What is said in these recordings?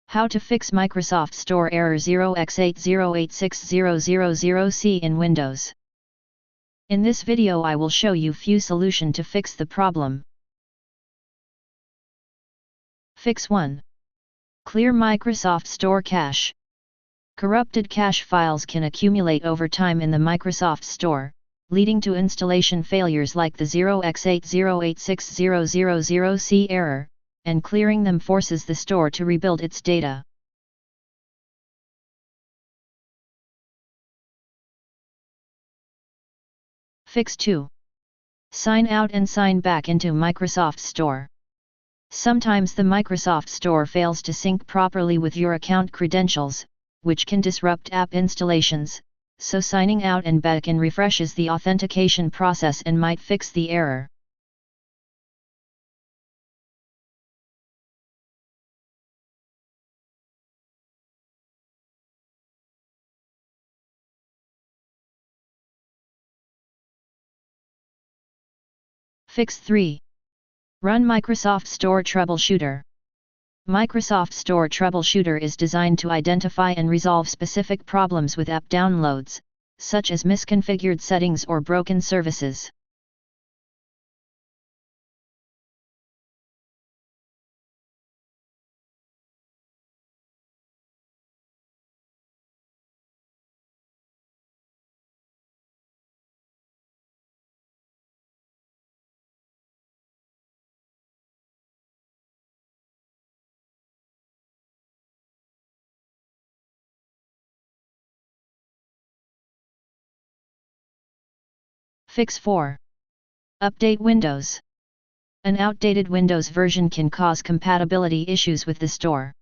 How to fix Microsoft Store error 0x8086000c in Windows. In this video I will show you few solution to fix the problem. Fix 1. Clear Microsoft Store cache. Corrupted cache files can accumulate over time in the Microsoft Store, leading to installation failures like the 0x8086000c error, and clearing them forces the store to rebuild its data. Fix 2. Sign out and sign back into Microsoft Store. Sometimes the Microsoft Store fails to sync properly with your account credentials, which can disrupt app installations, so signing out and back in refreshes the authentication process and might fix the error. Fix 3. Run Microsoft Store Troubleshooter. Microsoft Store Troubleshooter is designed to identify and resolve specific problems with app downloads, such as misconfigured settings or broken services. Fix 4. Update Windows. An outdated Windows version can cause compatibility issues with the store.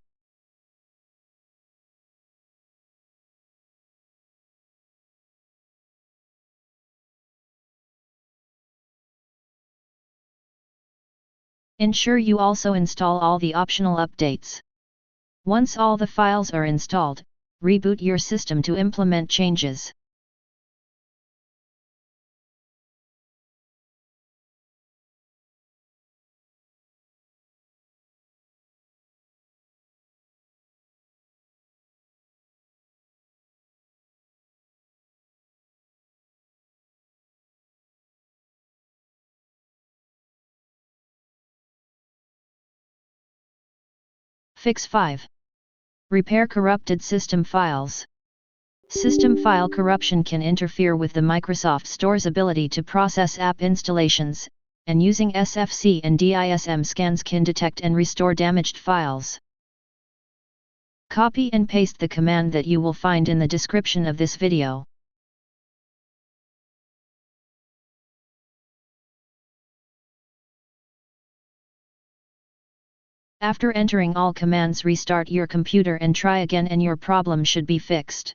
Ensure you also install all the optional updates. Once all the files are installed, reboot your system to implement changes. Fix 5. Repair corrupted system files. System file corruption can interfere with the Microsoft Store's ability to process app installations, and using SFC and DISM scans can detect and restore damaged files. Copy and paste the command that you will find in the description of this video. After entering all commands, restart your computer and try again, and your problem should be fixed.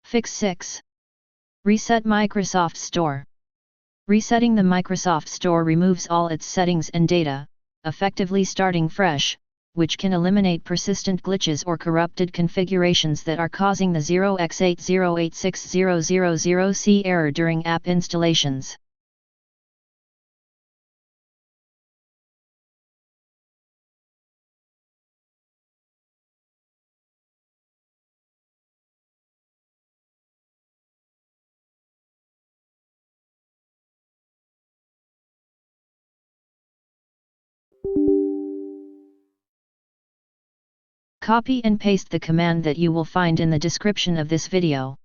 Fix 6. Reset Microsoft Store. Resetting the Microsoft Store removes all its settings and data, effectively starting fresh, which can eliminate persistent glitches or corrupted configurations that are causing the 0x8086000c error during app installations. Copy and paste the command that you will find in the description of this video.